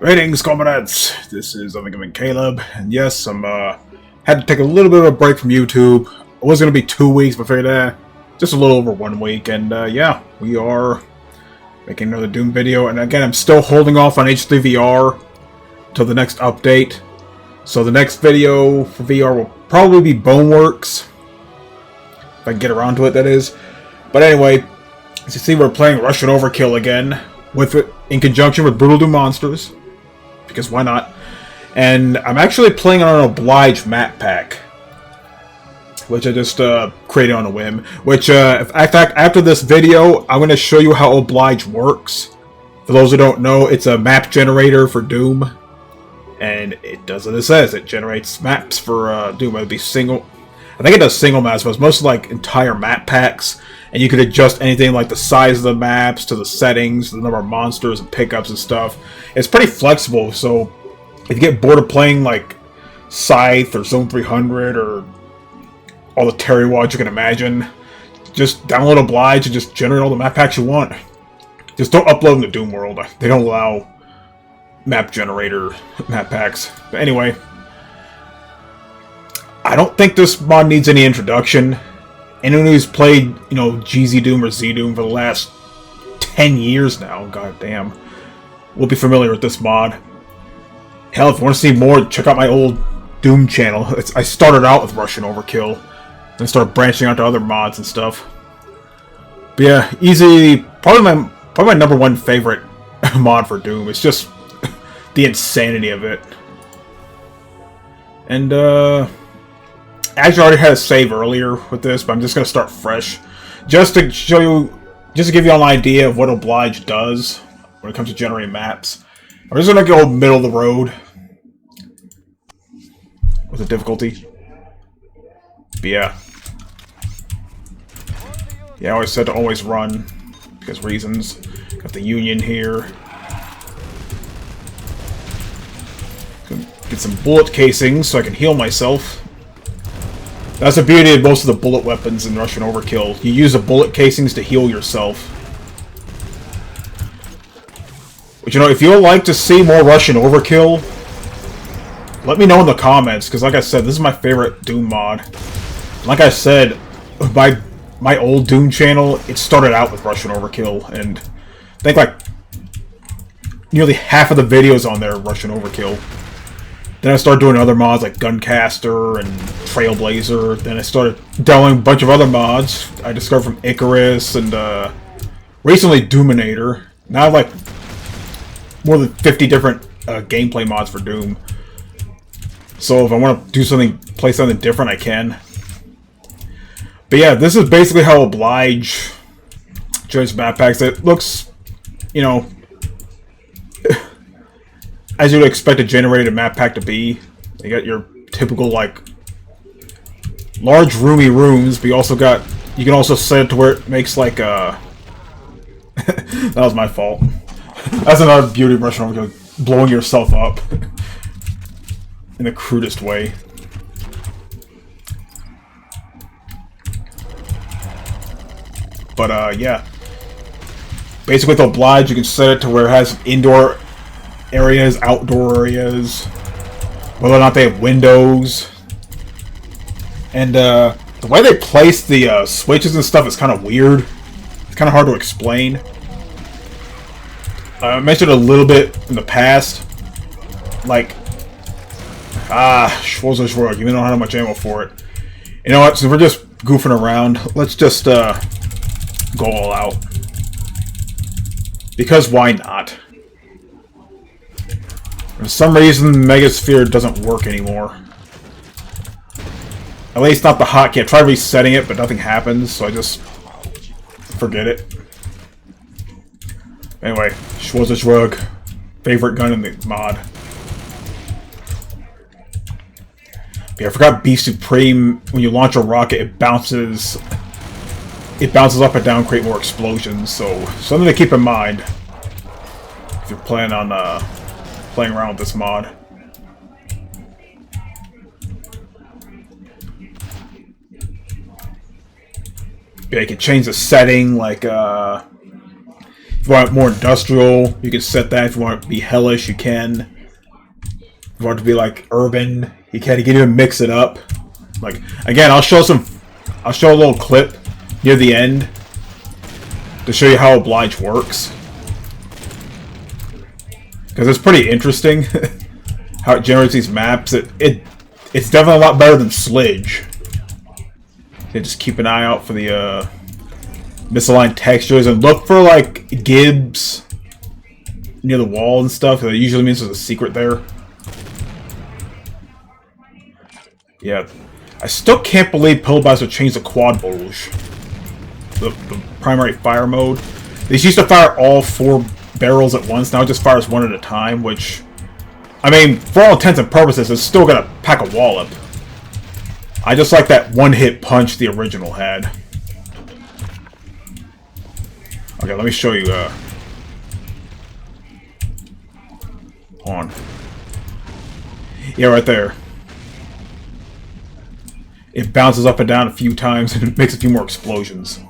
Greetings, comrades. This is Overkill Caleb, and yes, I'm had to take a little bit of a break from YouTube. It was gonna be 2 weeks, but figured just a little over 1 week, and yeah, we are making another Doom video. And again, I'm still holding off on HD VR till the next update. So the next video for VR will probably be Boneworks, if I can get around to it, that is. But anyway, as you see, we're playing Russian Overkill again, with it in conjunction with Brutal Doom Monsters. Because why not? And I'm actually playing on an Oblige map pack, which I just created on a whim. Which, in fact, after this video, I'm going to show you how Oblige works. For those who don't know, it's a map generator for Doom, and it does what it says. It generates maps for Doom. It would be single. I think it does single maps, but it's mostly like entire map packs. And you can adjust anything like the size of the maps to the settings, the number of monsters and pickups and stuff. It's pretty flexible, so if you get bored of playing like Scythe or Zone 300 or all the Terry Wads you can imagine, just download Oblige and just generate all the map packs you want. Just don't upload them to Doom World. They don't allow map generator map packs. But anyway, I don't think this mod needs any introduction. Anyone who's played, you know, GZ Doom or Z Doom for the last 10 years now, god damn, will be familiar with this mod. Hell, if you want to see more, check out my old Doom channel. I started out with Russian Overkill, then started branching out to other mods and stuff. But yeah, easy, probably my number one favorite mod for Doom. It's just the insanity of it. And actually, I already had a save earlier with this, but I'm just going to start fresh. Just to show you, just to give you all an idea of what Oblige does when it comes to generating maps. I'm just going to go middle of the road with the difficulty. But yeah. Yeah, I always said to always run, because reasons. Got the Union here. Get some bullet casings so I can heal myself. That's the beauty of most of the bullet weapons in Russian Overkill. You use the bullet casings to heal yourself. But you know, if you'd like to see more Russian Overkill, let me know in the comments, because like I said, this is my favorite Doom mod. Like I said, my old Doom channel, it started out with Russian Overkill, and I think like nearly half of the videos on there are Russian Overkill. Then I started doing other mods like Guncaster and Trailblazer. Then I started downloading a bunch of other mods I discovered from Icarus and recently Doominator. Now I have like more than 50 different gameplay mods for Doom. So if I want to do something, play something different, I can. But yeah, this is basically how Oblige generates map packs. It looks, you know, as you would expect a generated map pack to be. You got your typical, like, large roomy rooms, but you can also set it to where it makes, like, that was my fault. That's another beauty of Russian Overkill, blowing yourself up in the crudest way. But, yeah. Basically with Oblige, you can set it to where it has indoor areas, outdoor areas, whether or not they have windows. And the way they place the switches and stuff is kind of weird. It's kind of hard to explain. I mentioned a little bit in the past, like, Schwarzer, you don't have much ammo for it. You know what, so we're just goofing around. Let's just go all out. Because why not? For some reason, Megasphere doesn't work anymore. At least not the hotkey. I tried resetting it, but nothing happens, so I just forget it. Anyway, Schwarzer, favorite gun in the mod. But yeah, I forgot Beast Supreme. When you launch a rocket, it bounces up and down, create more explosions. So something to keep in mind if you're planning on playing around with this mod. Yeah, you can change the setting, like if you want more industrial, you can set that. If you want it to be hellish, you can. If you want it to be like urban, you can. You can even mix it up. Like again, I'll show a little clip near the end to show you how Oblige works, because it's pretty interesting how it generates these maps. It's definitely a lot better than Slidge. Okay, just keep an eye out for the misaligned textures and look for like gibs near the wall and stuff. That usually means there's a secret there. Yeah, I still can't believe Pillbox would change the quad Oblige, the primary fire mode. They used to fire all 4 barrels at once. Now it just fires 1 at a time, which, I mean, for all intents and purposes, it's still gonna pack a wallop. I just like that one-hit punch the original had. Okay, let me show you, hold on. Yeah, right there. It bounces up and down a few times and it makes a few more explosions.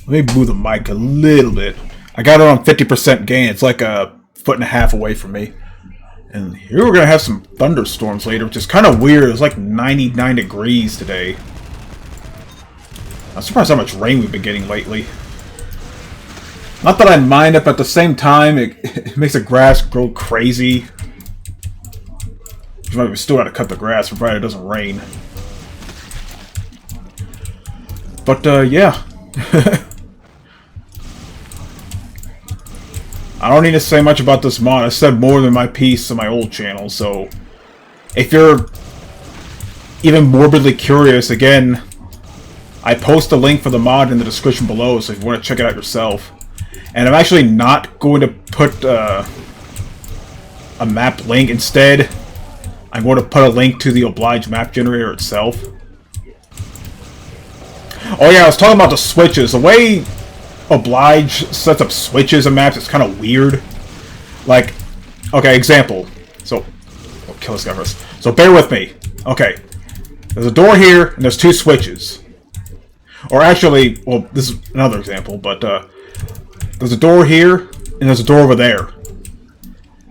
Let me move the mic a little bit. I got it on 50% gain. It's like a 1.5 feet away from me. And here we're going to have some thunderstorms later, which is kind of weird. It's like 99 degrees today. I'm surprised how much rain we've been getting lately. Not that I mind it, but at the same time, it makes the grass grow crazy. We still gotta cut the grass, provided it doesn't rain. But, yeah. I don't need to say much about this mod. I said more than my piece on my old channel, so if you're even morbidly curious, again, I post a link for the mod in the description below, so if you want to check it out yourself. And I'm actually not going to put a map link. Instead, I'm going to put a link to the Oblige map generator itself. Oh yeah, I was talking about the switches. The way Oblige sets up switches and maps is kind of weird. Like, okay, example. So, I'll kill this guy first. So bear with me. Okay, there's a door here, and there's 2 switches. Or actually, well, this is another example, but there's a door here, and there's a door over there.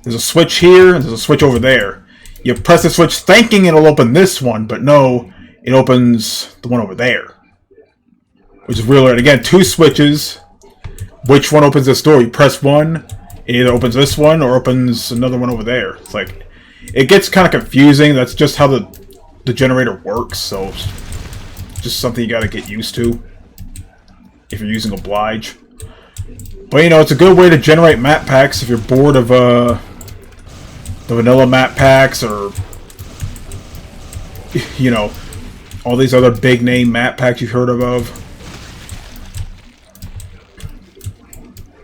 There's a switch here, and there's a switch over there. You press the switch thinking it'll open this one, but no, it opens the one over there. Which is really weird. Again, 2 switches. Which one opens this door? You press one, it either opens this one or opens another one over there. It's like, it gets kind of confusing. That's just how the generator works, so just something you gotta get used to if you're using Oblige. But you know, it's a good way to generate map packs if you're bored of the vanilla map packs, or you know, all these other big name map packs you've heard of.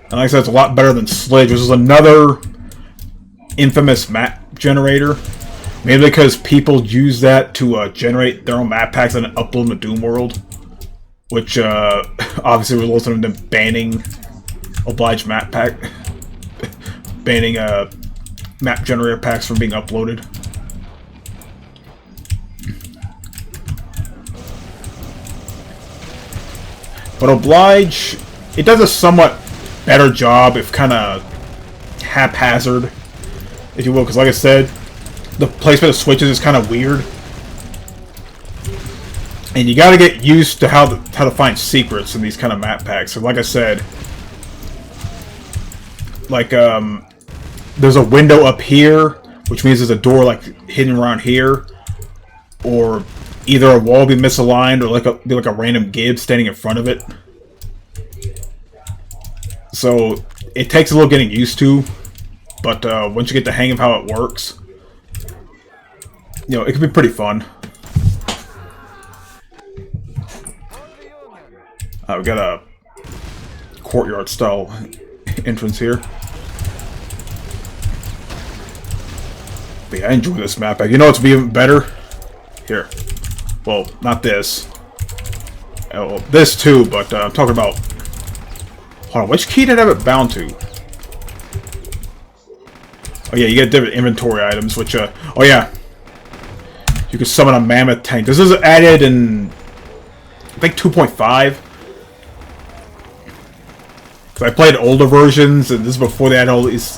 And like I said, it's a lot better than Slidge, which is another infamous map generator. Maybe because people use that to generate their own map packs and upload them to Doom World. Which obviously resulted in them banning Oblige map pack. Banning map generator packs from being uploaded. But Oblige, it does a somewhat better job, if kind of haphazard, if you will, because like I said, the placement of switches is kind of weird, and you got to get used to how to find secrets in these kind of map packs. So like I said, like there's a window up here, which means there's a door like hidden around here, or either a wall be misaligned, or be like a random gib standing in front of it. So it takes a little getting used to, but once you get the hang of how it works, you know, it can be pretty fun. We got a courtyard style entrance here. But yeah, I enjoy this map pack. You know what's even better? Here. Well, not this. Oh, well, this too, but I'm talking about... Hold on, which key did I have it bound to? Oh yeah, you get different inventory items, which, oh yeah. You can summon a mammoth tank. This is added in, I think, 2.5. I played older versions, and this is before they had all these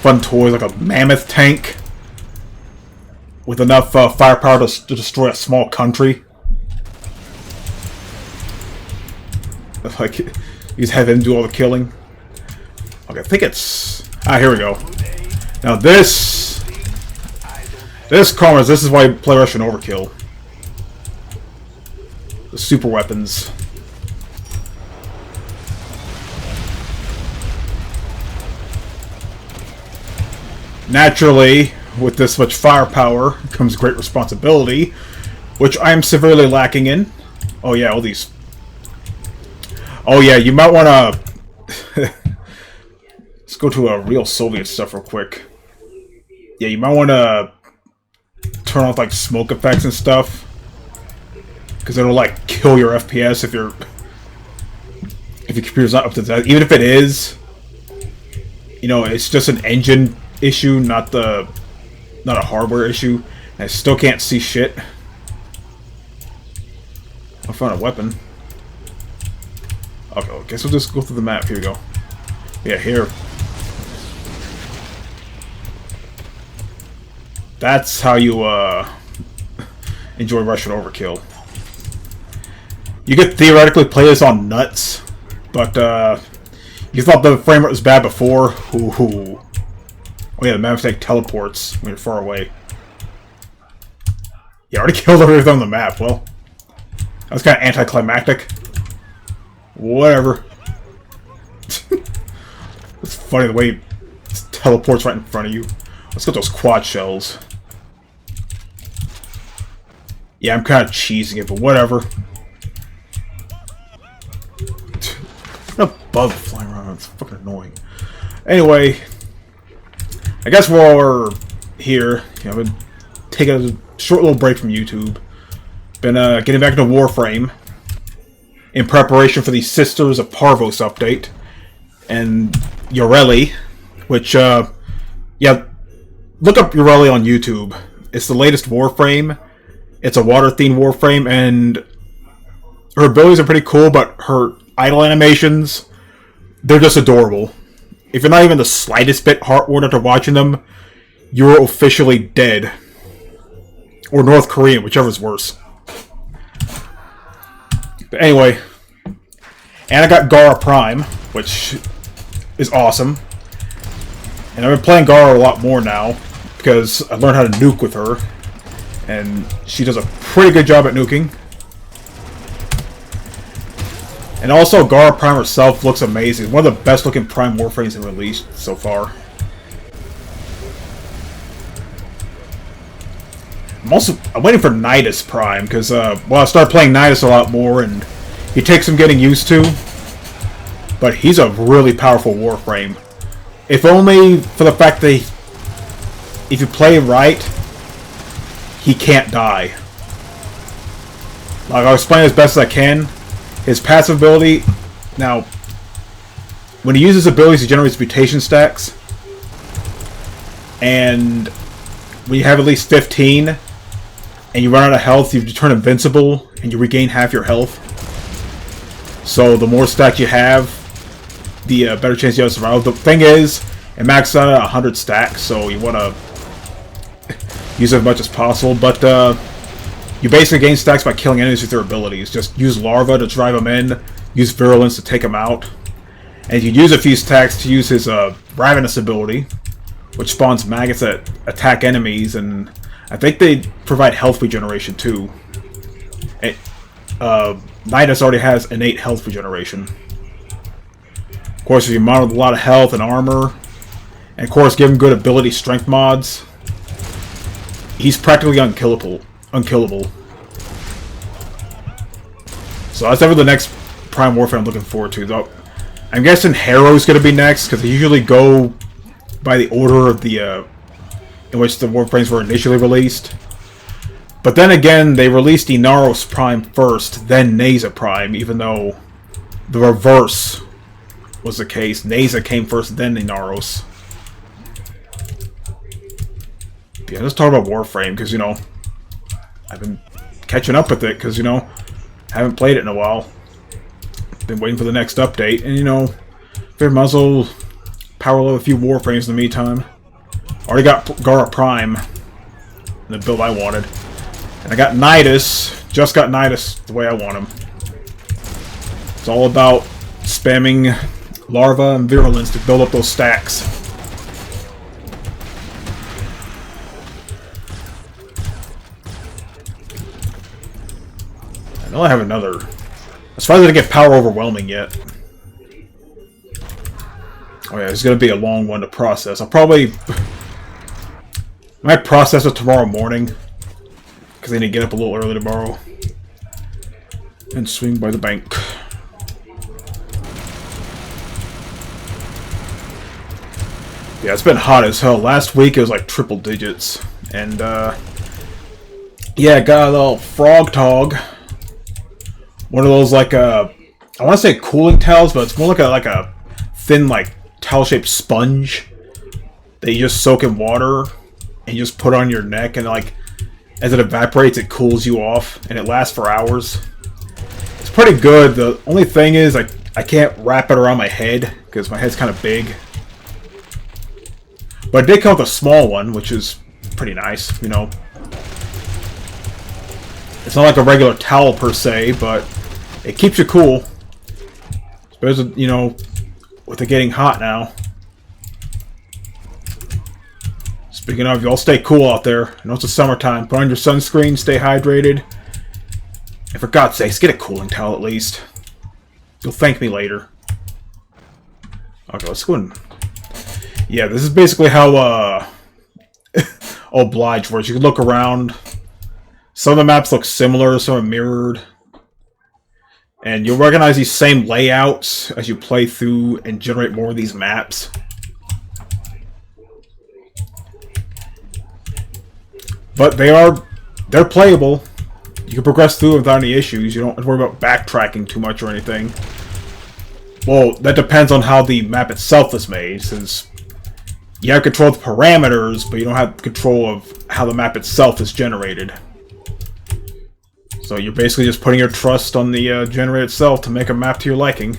fun toys, like a mammoth tank with enough firepower to destroy a small country. Like, you just have him do all the killing. Okay, I think it's... Ah, here we go. Now this Commerce, this is why you play Russian Overkill. The super weapons. Naturally, with this much firepower comes great responsibility, which I am severely lacking in. Oh yeah, all these... Oh yeah, you might want to... Let's go to real Soviet stuff real quick. Yeah, you might want to turn off like smoke effects and stuff, because it'll like kill your FPS if your computer's not up to that. Even if it is, you know, it's just an engine issue, not a hardware issue. And I still can't see shit. I found a weapon. Okay, well, I guess we'll just go through the map. Here we go. Yeah, here. That's how you enjoy Russian Overkill. You could theoretically play this on nuts, but you thought the frame rate was bad before. Ooh. Oh yeah, the map tank teleports when you're far away. You already killed everything on the map. Well, that was kind of anticlimactic. Whatever. It's funny the way it teleports right in front of you. Let's get those quad shells. Yeah, I'm kind of cheesing it, but whatever. A bug flying around. It's fucking annoying. Anyway, I guess while we're here, you know, I've been taking a short little break from YouTube. Been getting back into Warframe in preparation for the Sisters of Parvos update and Yoreli, which yeah, look up Yoreli on YouTube. It's the latest Warframe. It's a water-themed Warframe, and her abilities are pretty cool, but her idle animations, they're just adorable. If you're not even the slightest bit heartwarmed after watching them, you're officially dead. Or North Korean, whichever's worse. But anyway, and I got Gara Prime, which is awesome. And I've been playing Gara a lot more now, because I learned how to nuke with her. And she does a pretty good job at nuking. And also, Gara Prime herself looks amazing. One of the best looking Prime Warframes in released so far. I'm waiting for Nidus Prime, because, well, I started playing Nidus a lot more, and he takes some getting used to. But he's a really powerful Warframe. If only for the fact that if you play right, he can't die. Like, I'll explain as best as I can. His passive ability, now, when he uses abilities, he generates mutation stacks. And when you have at least 15, and you run out of health, you turn invincible, and you regain half your health. So the more stacks you have, the better chance you have to survive. The thing is, it maxes out at 100 stacks, so you want to use it as much as possible, but you basically gain stacks by killing enemies with their abilities. Just use Larva to drive them in, use Virulence to take them out, and you use a few stacks to use his Ravenous ability, which spawns maggots that attack enemies, and I think they provide health regeneration too. Nidus already has innate health regeneration. Of course, if you mod with a lot of health and armor, and of course give him good ability strength mods, he's practically unkillable. So that's ever the next Prime Warfare I'm looking forward to. Though I'm guessing Harrow's going to be next, because they usually go by the order of the in which the Warframes were initially released. But then again, they released Inaros Prime first, then Neza Prime, even though the reverse was the case. Neza came first, then Inaros. Yeah, let's talk about Warframe, because, you know, I've been catching up with it, because, you know, I haven't played it in a while. Been waiting for the next update, and, you know, Fair muzzle. Power level a few Warframes in the meantime. Already got Gara Prime. The build I wanted. And I got Nidus. Just got Nidus the way I want him. It's all about spamming Larva and Virulence to build up those stacks. I know I have another. As far as I didn't get Power Overwhelming yet. Oh yeah, it's gonna be a long one to process. I'll probably might process it tomorrow morning because I need to get up a little early tomorrow and swing by the bank. Yeah, it's been hot as hell. Last week it was like triple digits, and yeah, got a little frog tog. One of those like I want to say cooling towels, but it's more like a thin like towel-shaped sponge that you just soak in water and you just put on your neck, and like as it evaporates, it cools you off, and it lasts for hours. It's pretty good. The only thing is I can't wrap it around my head because my head's kind of big. But it did come with a small one, which is pretty nice, you know. It's not like a regular towel per se, but it keeps you cool. Especially, you know, with it getting hot now. Speaking of, y'all stay cool out there. I know it's the summertime. Put on your sunscreen, stay hydrated. And for God's sakes, get a cooling towel at least. You'll thank me later. Okay, let's go and... Yeah, this is basically how Oblige works. You can look around. Some of the maps look similar, some are mirrored. And you'll recognize these same layouts as you play through and generate more of these maps. But they're playable. You can progress through without any issues. You don't have to worry about backtracking too much or anything. Well, that depends on how the map itself is made, since you have control of the parameters, but you don't have control of how the map itself is generated. So you're basically just putting your trust on the generator itself to make a map to your liking.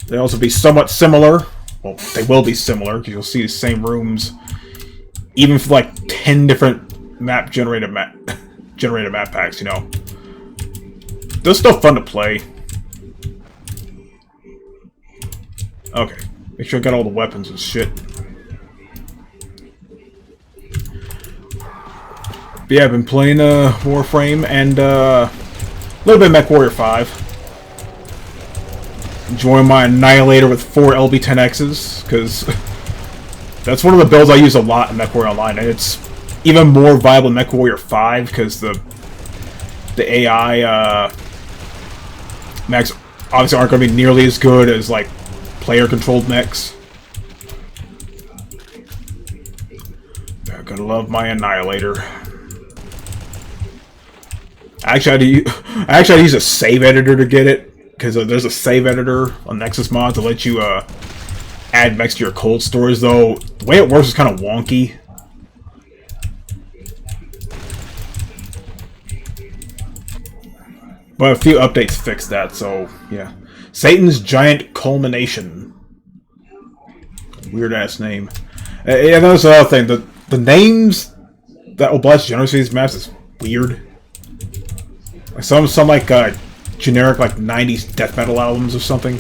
They'll also be somewhat similar. Well, they will be similar, because you'll see the same rooms, even for like 10 different generated map packs, you know. They're still fun to play. Okay. Make sure I got all the weapons and shit. But yeah, I've been playing Warframe and a little bit of MechWarrior 5. Enjoying my Annihilator with 4 LB-10Xs, because that's one of the builds I use a lot in MechWarrior Online, and it's even more viable in MechWarrior 5, because the AI mechs obviously aren't going to be nearly as good as, like, player-controlled mechs. I gotta love my Annihilator. Actually, I had to use a save editor to get it, because there's a save editor on Nexus Mod to let you add mechs to your cold storage, though the way it works is kind of wonky. But a few updates fixed that, so yeah. Satan's Giant Culmination. Weird ass name. Yeah, that's the other thing. The names that Oblige generates for these maps is weird. Like some like generic like 90s death metal albums or something,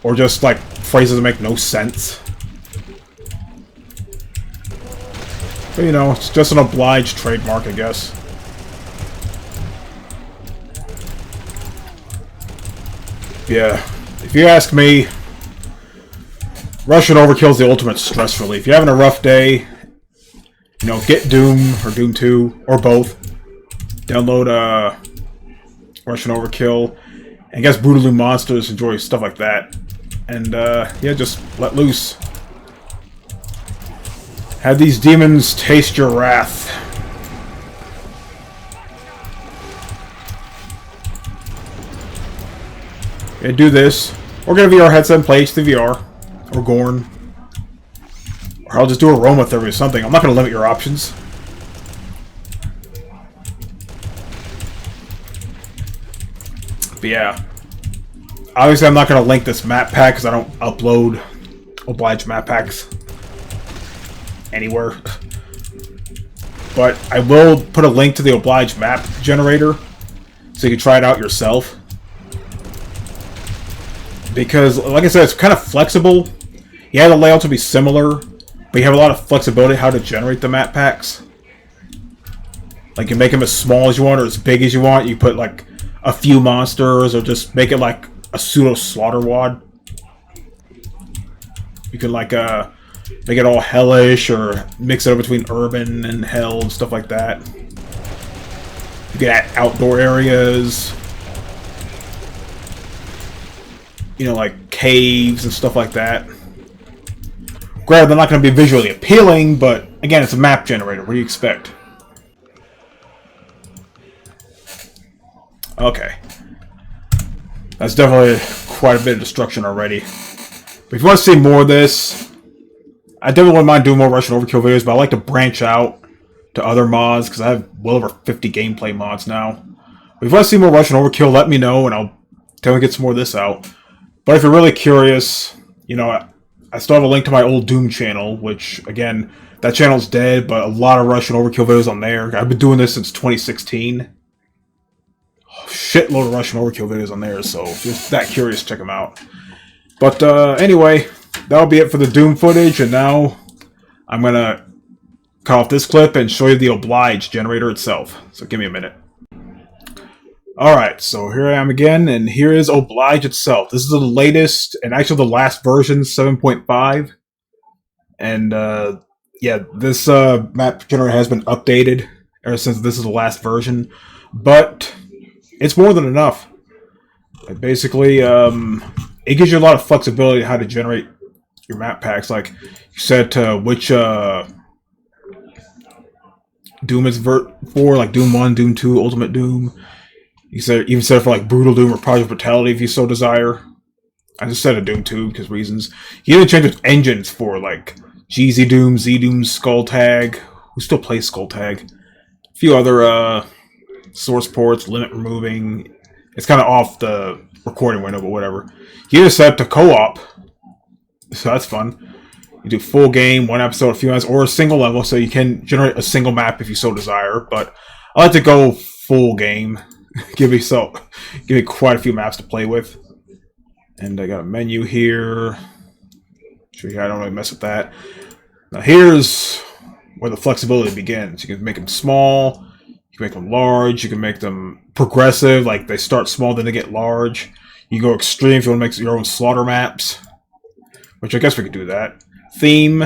or just like phrases that make no sense. But you know, it's just an Oblige trademark, I guess. Yeah, if you ask me, Russian Overkill is the ultimate stress relief. If you're having a rough day, you know, get Doom or Doom 2 or both. Download Russian Overkill, and I guess Brutally Monsters, enjoy stuff like that. And yeah, just let loose. Have these demons taste your wrath. Yeah, do this, or get a VR headset and play HDVR, or Gorn, or I'll just do aromatherapy or something. I'm not going to limit your options. But yeah, Obviously, I'm not going to link this map pack because I don't upload Oblige map packs anywhere. But I will put a link to the Oblige map generator so you can try it out yourself. Because, like I said, it's kind of flexible. Yeah, the layout will be similar, but you have a lot of flexibility how to generate the map packs. Like, you make them as small as you want or as big as you want. You put, like, a few monsters or just make it like a pseudo-slaughter wad. You can, like, make it all hellish or mix it up between urban and hell and stuff like that. You can add outdoor areas. You know, like caves and stuff like that. Granted, they're not going to be visually appealing, but again, it's a map generator. What do you expect? Okay. That's definitely quite a bit of destruction already. But if you want to see more of this, I definitely wouldn't mind doing more Russian Overkill videos, but I like to branch out to other mods, because I have well over 50 gameplay mods now. But if you want to see more Russian Overkill, let me know, and I'll definitely get some more of this out. But if you're really curious, you know, I still have a link to my old Doom channel, which, again, that channel's dead, but a lot of Russian Overkill videos on there. I've been doing this since 2016. Shitload of Russian Overkill videos on there, so if you're that curious, check them out. But anyway, that'll be it for the Doom footage, and now I'm going to cut off this clip and show you the Oblige generator itself. So give me a minute. Alright, so here I am again, and here is Oblige itself. This is the latest, and actually the last version, 7.5. And, yeah, this map generator has been updated ever since this is the last version. But it's more than enough. Basically, it gives you a lot of flexibility on how to generate your map packs. Like, you set which Doom is for, like Doom 1, Doom 2, Ultimate Doom. You even set it for like Brutal Doom or Project Brutality if you so desire. I just set a Doom 2 because reasons. You even change with engines for like GZ Doom, Z Doom, Skull Tag. Who still plays Skull Tag? A few other source ports, limit removing. It's kind of off the recording window, but whatever. You even set it to co-op, so that's fun. You do full game, one episode, a few hours, or a single level, so you can generate a single map if you so desire. But I like to go full game. give me quite a few maps to play with. And I got a menu here. Sure, I don't really mess with that. Now here's where the flexibility begins. You can make them small, you can make them large, you can make them progressive, like they start small then they get large. You go extreme if you want to make your own slaughter maps, which I guess we could do that. Theme,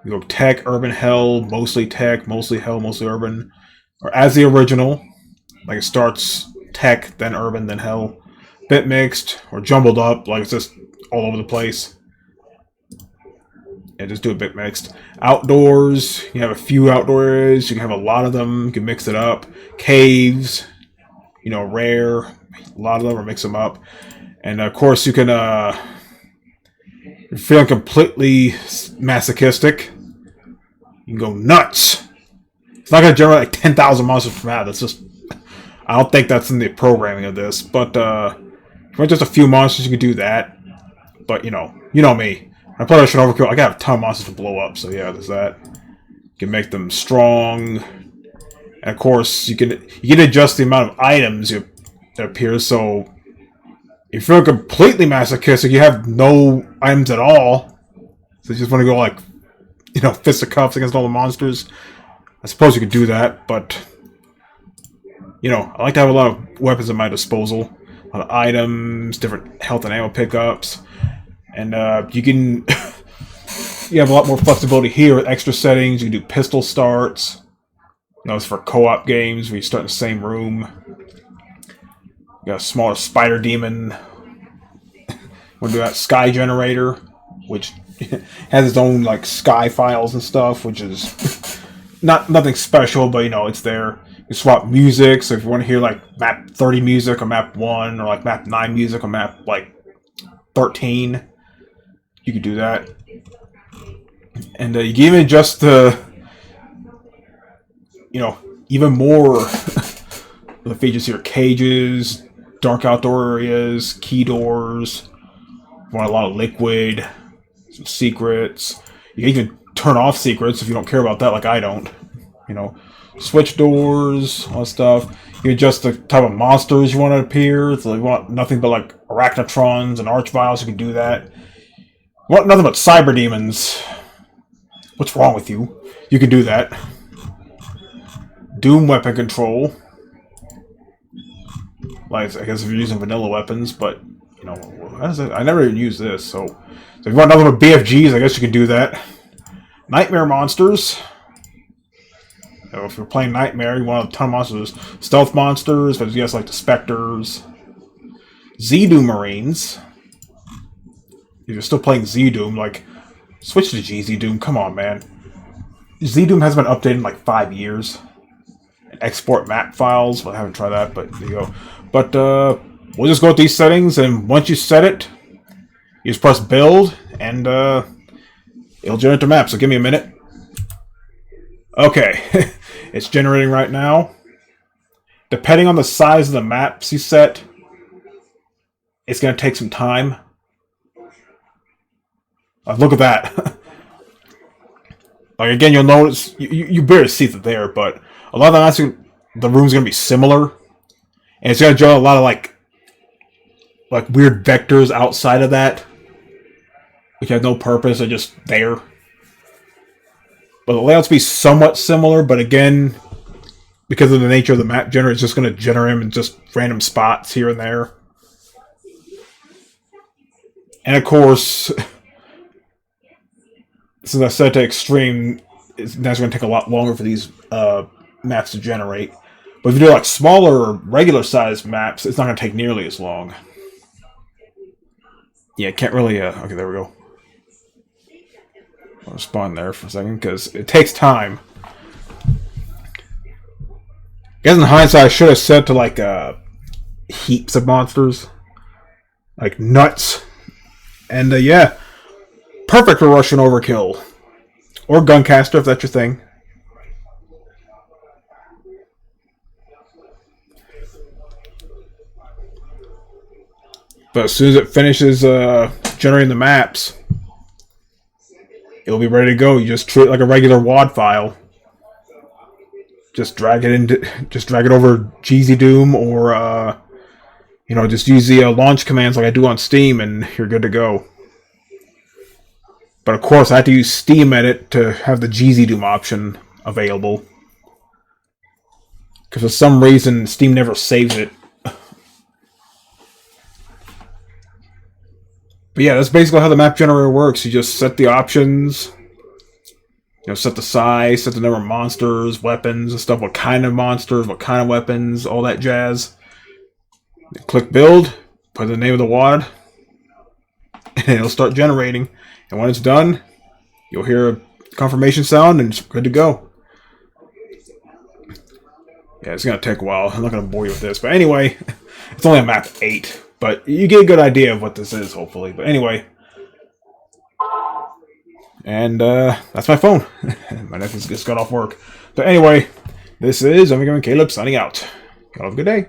you go tech, urban, hell, mostly tech, mostly hell, mostly urban. Or as the original, like it starts tech, then urban, then hell. Bit mixed, or jumbled up, like it's just all over the place. Yeah, just do a bit mixed. Outdoors, you have a few outdoor areas, you can have a lot of them, you can mix it up. Caves, you know, rare, a lot of them, or mix them up. And of course you can, if you're feeling completely masochistic, you can go nuts. It's not going to generate like 10,000 monsters per map. That's just, I don't think that's in the programming of this. But for just a few monsters, you can do that. But you know me. When I play Russian Overkill, I got a ton of monsters to blow up. So yeah, there's that. You can make them strong. And of course, you can adjust the amount of items that appear. So if you're completely masochistic, you have no items at all. So you just want to go like, you know, fisticuffs against all the monsters. I suppose you could do that, but you know, I like to have a lot of weapons at my disposal, a lot of items, different health and ammo pickups, and you can you have a lot more flexibility here with extra settings. You can do pistol starts. You know, it's for co-op games where you start in the same room. You got a smaller spider demon. We'll do that sky generator, which has its own like sky files and stuff, which is nothing special, but you know, it's there. You swap music, so if you want to hear like map 30 music on map 1, or like map 9 music on map like 13, you could do that. And you can even adjust the, you know, even more the features here: cages, dark outdoor areas, key doors. Want a lot of liquid, some secrets. You can even turn off secrets if you don't care about that, like I don't. You know, switch doors, all that stuff. You adjust the type of monsters you want to appear. So you want nothing but like arachnotrons and archviles. You can do that. You want nothing but cyber demons. What's wrong with you? You can do that. Doom weapon control. Like, I guess if you're using vanilla weapons, but, you know, how does it? I never even used this, so if you want nothing but BFGs, I guess you can do that. Nightmare monsters. You know, if you're playing Nightmare, you want a ton of monsters. Stealth monsters, but you guys like the Spectres. Z-Doom Marines. If you're still playing Z-Doom, like, switch to GZ-Doom, come on, man. Z-Doom hasn't been updated in like 5 years. Export map files, well, I haven't tried that, but there you go. But, we'll just go with these settings, and once you set it, you just press build, and, it'll generate the map, so give me a minute. Okay, it's generating right now. Depending on the size of the maps you set, it's going to take some time. Look at that. Like, again, you'll notice, you barely see it there, but a lot of the maps, the room's going to be similar. And it's going to draw a lot of, like weird vectors outside of that, which have no purpose, they're just there. But the layouts be somewhat similar, but again, because of the nature of the map generator, it's just going to generate them in just random spots here and there. And of course, since I set it to extreme, that's going to take a lot longer for these maps to generate. But if you do like smaller, regular sized maps, it's not going to take nearly as long. Yeah, can't really, okay, there we go. I'll respond there for a second, because it takes time. I guess in hindsight, I should have set to like heaps of monsters. Like nuts. And yeah, perfect for Russian Overkill. Or Guncaster, if that's your thing. But as soon as it finishes generating the maps, it'll be ready to go. You just treat it like a regular WAD file. Just drag it over GZ Doom, or you know, just use the launch commands like I do on Steam, and you're good to go. But of course, I have to use Steam Edit to have the GZ Doom option available, because for some reason Steam never saves it. But yeah, that's basically how the map generator works. You just set the options, you know, set the size, set the number of monsters, weapons, and stuff, what kind of monsters, what kind of weapons, all that jazz. Then click build, put the name of the WAD, and it'll start generating. And when it's done, you'll hear a confirmation sound, and it's good to go. Yeah, it's going to take a while. I'm not going to bore you with this. But anyway, it's only on map 8. But you get a good idea of what this is, hopefully. But anyway. And that's my phone. My nephew's just got off work. But anyway, this is Omega and Caleb signing out. Y'all have a good day.